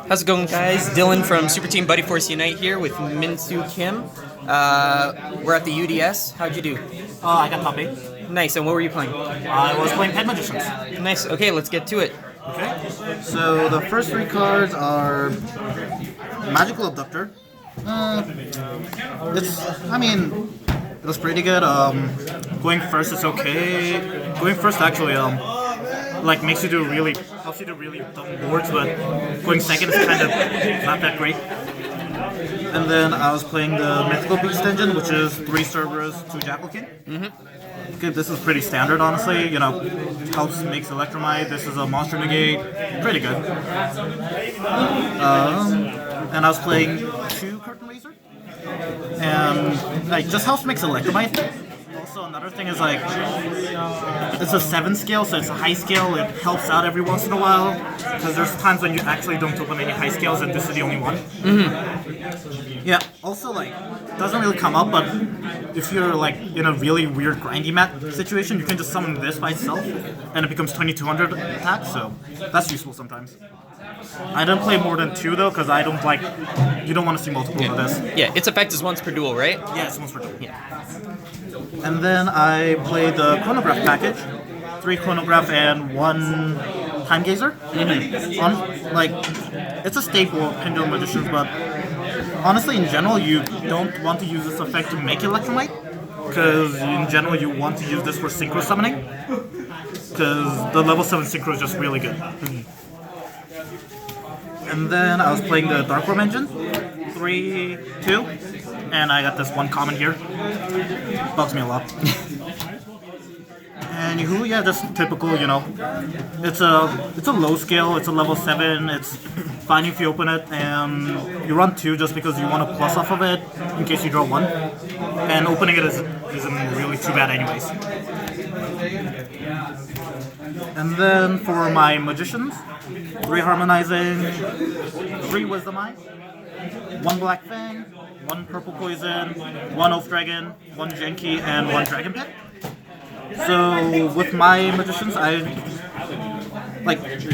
How's it going, guys? Dylan from Super Team Buddy Force Unite here with Minsoo Kim. We're at the UDS. How'd you do? I got top 8. Nice. And what were you playing? I was playing Pen Magicians. Nice. Okay, let's get to it. Okay. So the first 3 cards are Magical Abductor. It was pretty good. Going first is okay. Going first actually helps you do really dumb boards, but going second is kind of not that great. And then I was playing the Mythical Beast engine, which is 3 Cerberus, 2 Jackal King. Okay, this is pretty standard, honestly. You know, helps makes Electromite. This is a monster negate. Pretty good. And I was playing 2 Curtain Razor, and just helps makes Electromite. Also, another thing is it's a 7 scale, so it's a high scale. It helps out every once in a while because there's times when you actually don't open any high scales, and this is the only one. Yeah. Also, doesn't really come up, but if you're in a really weird grindy mat situation, you can just summon this by itself, and it becomes 2200 attack. So that's useful sometimes. I don't play more than 2 though, because I don't you don't want to see multiple of this. Yeah, its effect is once per duel, right? Yeah, it's once per duel. Yeah. And then I played the Chronograph package, 3 Chronograph and 1 Time Gazer. It's a staple of Pendulum Magicians, but honestly, in general, you don't want to use this effect to make Electromite, because in general, you want to use this for Synchro Summoning, because the level 7 Synchro is just really good. And then I was playing the Dark Worm engine, 3/2, and I got this 1 common here. Bugs me a lot. And yeah, just typical, It's a low scale, it's a level 7, it's fine if you open it, and you run 2 just because you want to plus off of it in case you draw 1. And opening it isn't really too bad anyways. And then for my Magicians, 3 Harmonizing, 3 Wisdom Eye, 1 Black Fang, 1 Purple Poison, 1 Oath Dragon, 1 Genki, and 1 Dragon Pet. So with my Magicians,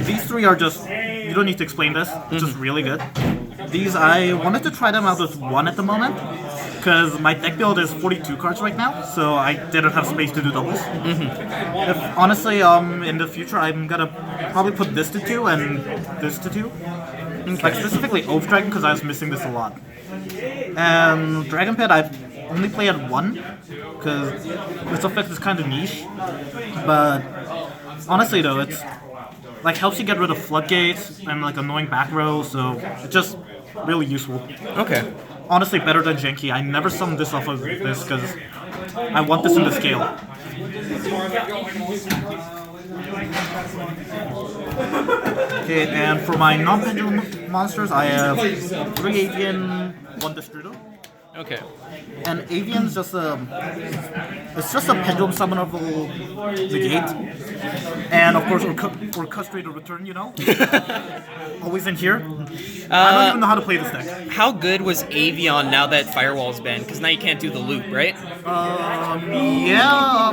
these 3 are just, you don't need to explain this, it's just really good. These, I wanted to try them out with 1 at the moment, because my deck build is 42 cards right now, so I didn't have space to do doubles. Honestly, in the future, I'm gonna probably put this to 2 and this to 2. Specifically Oath Dragon, because I was missing this a lot. And Dragon Pet, I've only played at 1, because its effect is kind of niche. But honestly though, it's helps you get rid of floodgates and annoying back row, so it's just really useful. Okay. Honestly, better than Genki. I never summoned this off of this because I want this in the scale. Okay, and for my non-pendulum monsters, I have 3 Avian, 1 Destrudo. Okay. And Avian's just a pendulum summonable negate. And of course, or Castrated Return, Always in here. I don't even know how to play this deck. How good was Avian now that Firewall's banned? Because now you can't do the loop, right? Yeah.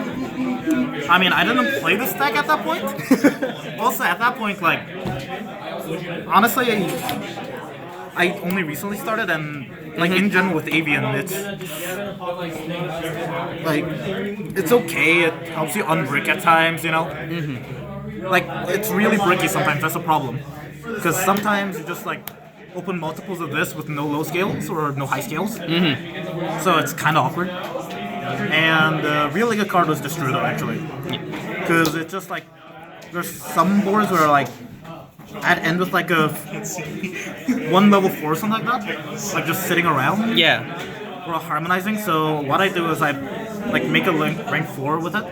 I didn't play this deck at that point. Also, at that point, honestly, I only recently started, and in general with Avian, it's okay. It helps you unbrick at times, it's really bricky sometimes. That's a problem, because sometimes you just open multiples of this with no low scales or no high scales. So it's kind of awkward. And a really good card was Destrudo, actually, because it's just there's some boards where I'd end with a 1 level 4 or something like that, just sitting around. Yeah. Or harmonizing. So what I do is I make a rank 4 with it.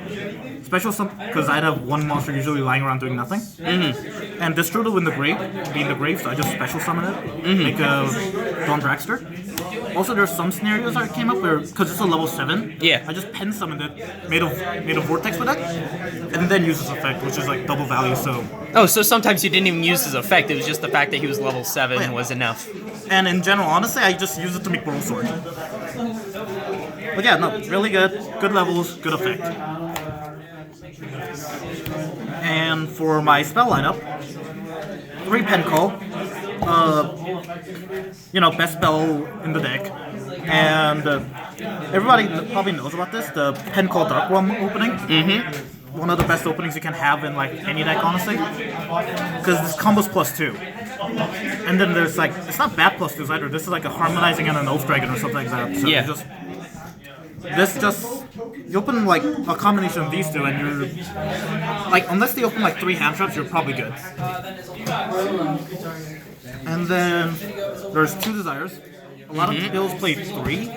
Special because I'd have 1 monster usually lying around doing nothing. And Destrudo in the grave, being the grave, so I just special summon it. Make a Dawn Dragster. Also, there's some scenarios that came up where, because it's a level 7, I just pen summoned it, made a vortex with it, and then use this effect, which is double value. So. Oh, so sometimes you didn't even use his effect. It was just the fact that he was level 7 was enough. And in general, honestly, I just use it to make Whirl Sword. But yeah, no, really good. Good levels, good effect. And for my spell lineup, 3 Pen Call, best spell in the deck. And everybody probably knows about this, the Pen Call Dark Realm opening. One of the best openings you can have in like any deck, honestly. Because this combo's +2. And then there's like, it's not bad +2s either. This is like a Harmonizing and an Oath Dragon or something like that. So you open like a combination of these two and you're, like, unless they open like 3 hand traps, you're probably good. And then there's 2 Desires. A lot of builds play 3.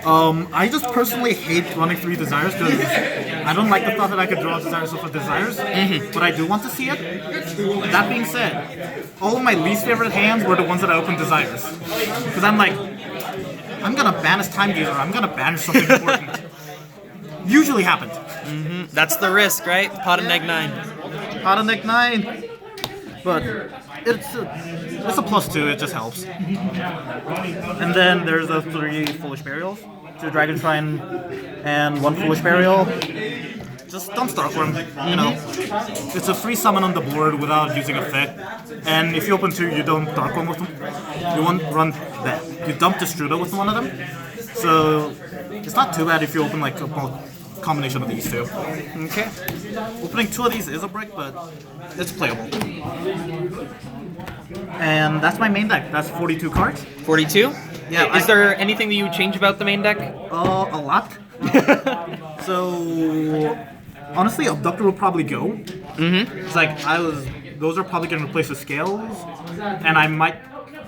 I just personally hate running 3 Desires because I don't like the thought that I could draw Desires off of Desires, but I do want to see it. That being said, all of my least favorite hands were the ones that I opened Desires. Because I'm like, I'm gonna banish Time Gazer, I'm gonna banish something important. Usually happens. That's the risk, right? Pot of neg 9. Pot of neg 9. But it's a +2, it just helps. And then there's the 3 Foolish Burials, 2 Dragon Shrine, and 1 Foolish Burial. Just don't start for him, you know. It's a free summon on the board without using effect. And if you open 2, you don't Dark One with them. You won't run that. You dump Destrudo with one of them. So it's not too bad if you open like a combination of these 2. Okay. Opening 2 of these is a brick, but it's playable. And that's my main deck. That's 42 cards. 42? Yeah. Is there anything that you would change about the main deck? A lot. So honestly, Abductor will probably go. It's like those are probably going to replace the scales, and I might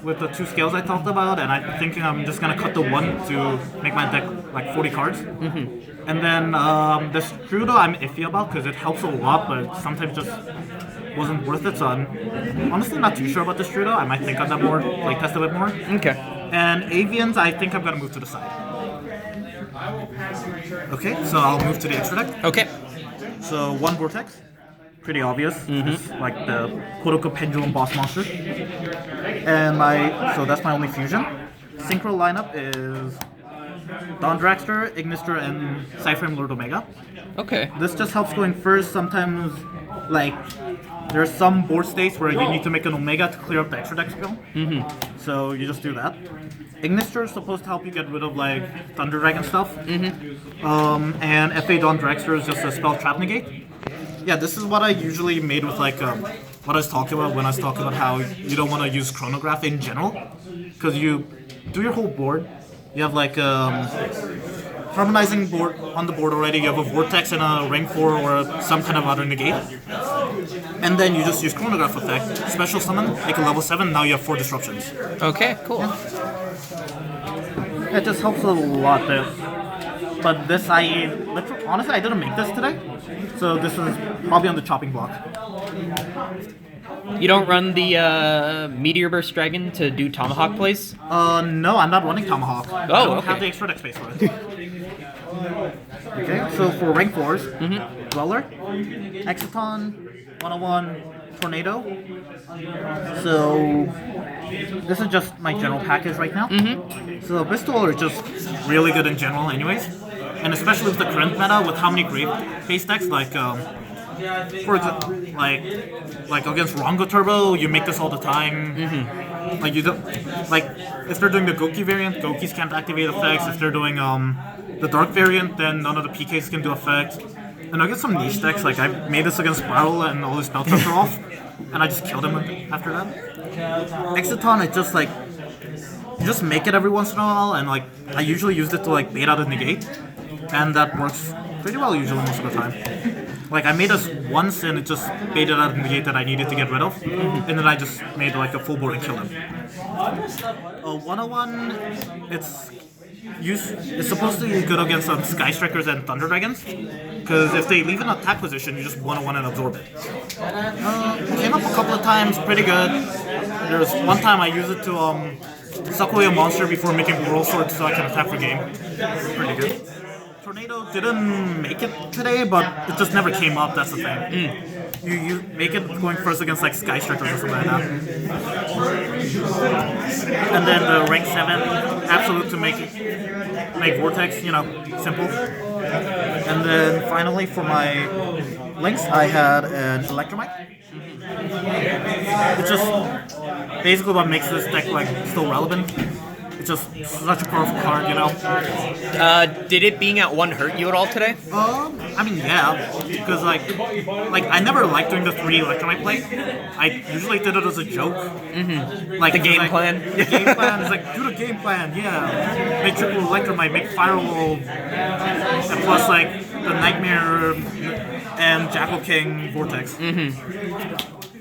with the 2 scales I talked about, and I'm thinking I'm just going to cut the 1 to make my deck like 40 cards. And then the Strudo I'm iffy about because it helps a lot, but sometimes just wasn't worth it. So I'm honestly not too sure about the Strudo. I might think on that more, like test a bit more. Okay. And Avians, I think I'm going to move to the side. Okay, so I'll move to the extra deck. Okay. So 1 Vortex, pretty obvious. It's like the quote-unquote Pendulum boss monster. And so that's my only fusion. Synchro lineup is Dawn Dragster, Ignister, and Cyframe Lord Omega. Okay. This just helps going first. Sometimes, like, there's some board states where you need to make an Omega to clear up the extra deck spell. So you just do that. Ignister is supposed to help you get rid of like Thunder Dragon stuff. And FA Dawn Dragster is just a spell trap negate. Yeah, this is what I usually made with like what I was talking about when I was talking about how you don't want to use Chronograph in general, because you do your whole board. You have like harmonizing board on the board already. You have a Vortex and a rank 4 or some kind of other negate. And then you just use Chronograph effect, special summon, make a level 7, now you have 4 disruptions. Okay, cool. It just helps a lot there. But this, honestly, I didn't make this today. So this is probably on the chopping block. You don't run the Meteor Burst Dragon to do Tomahawk plays? No, I'm not running Tomahawk. I don't have the extra deck space for it. Okay, so for rank 4s, Dweller, Exciton, 101, Tornado. So this is just my general package right now. So Bristol is just really good in general anyways. And especially with the current meta, with how many grave-based decks, like, for example, like against Rongo Turbo, you make this all the time. Like you don't, like if they're doing the Goki variant, Gokis can't activate effects. If they're doing the Dark variant, then none of the PKs can do effects. And against some niche decks, like I made this against Spiral and all his spell traps are off, and I just killed him after that. Exciton, it's just like you just make it every once in a while, and like I usually used it to like bait out a negate, and that works pretty well usually most of the time. Like I made this once and it just baited out a negate that I needed to get rid of, and then I just made like a full board and killed him. 101, it's supposed to be good against Sky Strikers and Thunder Dragons, because if they leave an attack position, you just 101 and absorb it. Came up a couple of times, pretty good. There was one time I used it to suck away a monster before making Whirl Sword so I can attack for game. Pretty good. Tornado didn't make it today, but it just never came up, that's the thing. You make it going first against like Sky Strikers or something like that. And then the rank 7, Absolute to make Vortex, you know, simple. And then finally for my links, I had an Electromite. It's just basically what makes this deck like still relevant. It's just such a powerful card, you know. Did it being at 1 hurt you at all today? I mean, yeah, because like I never liked doing the 3 electromite play. I usually did it as a joke. Like The game plan? The game plan is like, do the game plan, yeah. Make triple electromite, make firewall, and plus like the nightmare and Jackal King vortex.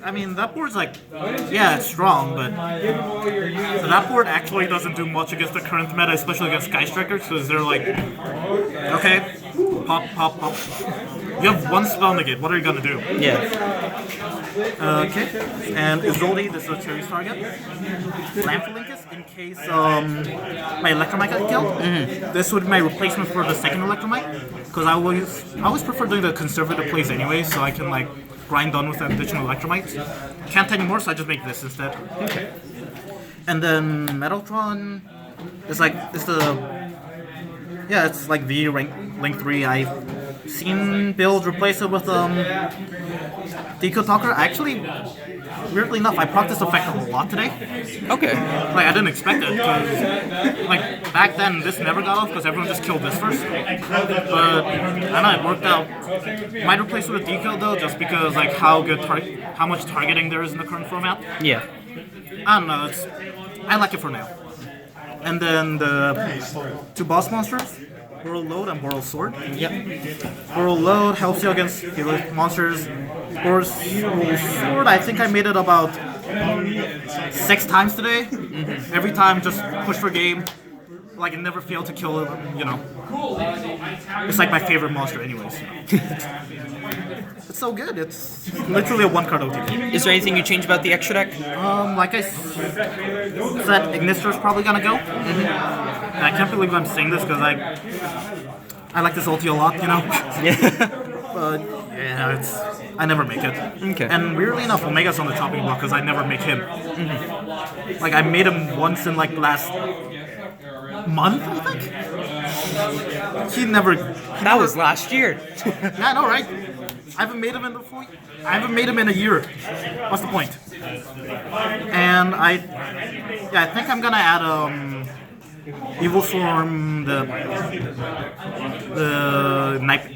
I mean, that board's like, yeah, it's strong, but that board actually doesn't do much against the current meta, especially against Sky Strikers, because they're like, okay, pop, pop, pop. You have 1 spell negate, what are you gonna do? Yeah. Okay, and Isolde, this is a Cherry's target. Lamphalinkus, in case my Electromite got killed. This would be my replacement for the second Electromite, because I always prefer doing the conservative plays anyway, so I can like grind on with additional Electromites. Can't anymore, so I just make this instead. Okay. And then Metaltron is like, it's like the Link 3. I've seen builds replace it with Deco Talker. Actually, weirdly enough, I procced this effect a lot today. Okay. Like, I didn't expect it, because like back then this never got off because everyone just killed this first. But I don't know, it worked out. Might replace it with Deco though, just because like how much targeting there is in the current format. Yeah. I don't know, I like it for now. And then the 2 boss monsters, Boral Load and Boral Sword. Yep. Boral Load helps you against healer monsters. Boral Sword, I think I made it about 6 times today. Every time, just push for game. Like, it never failed to kill it, you know. It's like my favorite monster anyways. It's so good, it's literally a 1-card OTP. Is there anything you change about the extra deck? Like I said, Ignister's probably gonna go. And I can't believe I'm saying this because I like this ulti a lot, you know. But yeah, I never make it. Okay. And weirdly enough, Omega's on the chopping block because I never make him. Like I made him once in like last month, I think. He never. That was last year. Yeah, I know, right? I haven't made him in a year. What's the point? And I think I'm gonna add Evil Storm,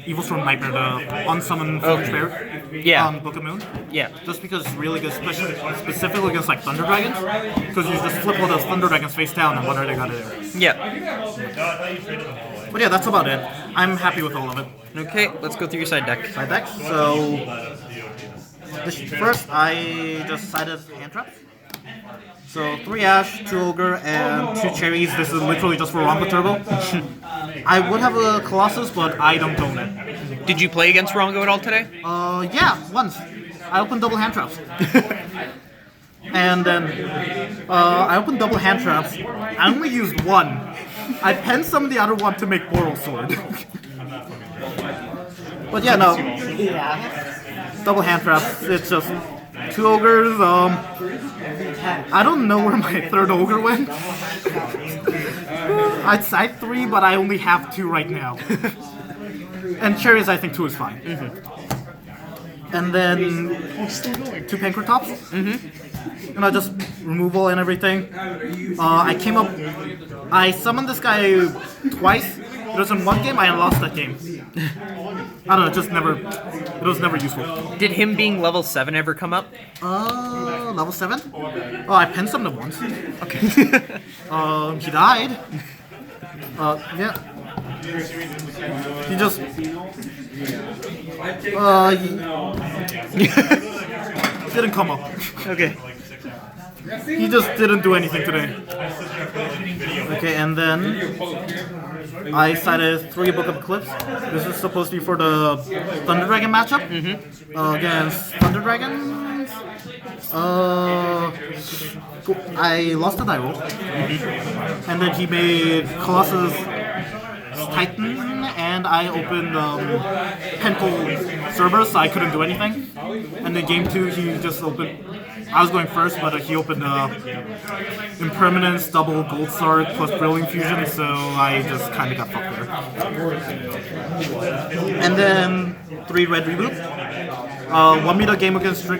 Evil Storm Nightmare, the unsummon bear. Yeah. Book of Moon. Yeah. Just because it's really good, specifically against like Thunder Dragons, because you just flip all those Thunder Dragons face down, and what are they gonna do? Yeah. But yeah, that's about it. I'm happy with all of it. Okay, let's go through your side deck. Side deck. So first, I just sided hand traps. So 3 Ash, 2 Ogre, and 2 Cherries. This is literally just for Rongo Turbo. I would have a Colossus, but I don't own it. Did you play against Rongo at all today? Yeah, once. I opened double hand traps. And then I opened double hand traps. I only used 1. I penned some of the other one to make Boral Sword. But yeah, no. Double hand traps. It's just 2 Ogres. I don't know where my 3rd Ogre went. I'd say 3, but I only have 2 right now. And Cherries, I think 2 is fine. And then 2 Pancratops. And I just removal and everything. I summoned this guy twice. It was in 1 game, I lost that game. I don't know, it was never useful. Did him being level 7 ever come up? Level 7? Oh, I penned summoned him once. Okay. He died. Yeah. He just... didn't come up. Okay. He just didn't do anything today. Okay, and then I cited 3 Book of Eclipse. This is supposed to be for the Thunder Dragon matchup against Thunder Dragons. I lost the die roll, and then he made Colossus Titan, and I opened Pentel Cerberus, so I couldn't do anything. And then game 2, he just opened. I was going first, but he opened Impermanence, double Gold Sword plus Brilliant Fusion, so I just kind of got fucked there. And then 3 red reboot. Won me the game against the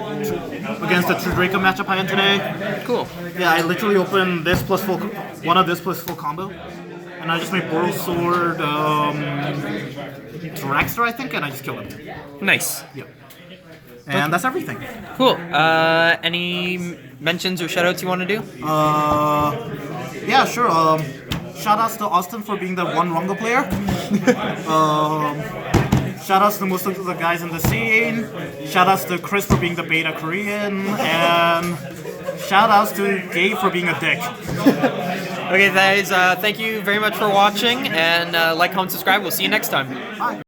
True Draco matchup I had today. Cool. Yeah, I literally opened this plus full, one of this plus full combo, and I just made Boral Sword, Dragster, I think, and I just killed him. Nice. Yep. And that's everything. Cool. Any mentions or shoutouts you want to do? Yeah, sure. Shoutouts to Austin for being the one Runga player. Shoutouts to most of the guys in the scene. Shoutouts to Chris for being the beta Korean. And shoutouts to Gabe for being a dick. Okay, guys, thank you very much for watching, and like, comment, subscribe. We'll see you next time. Bye.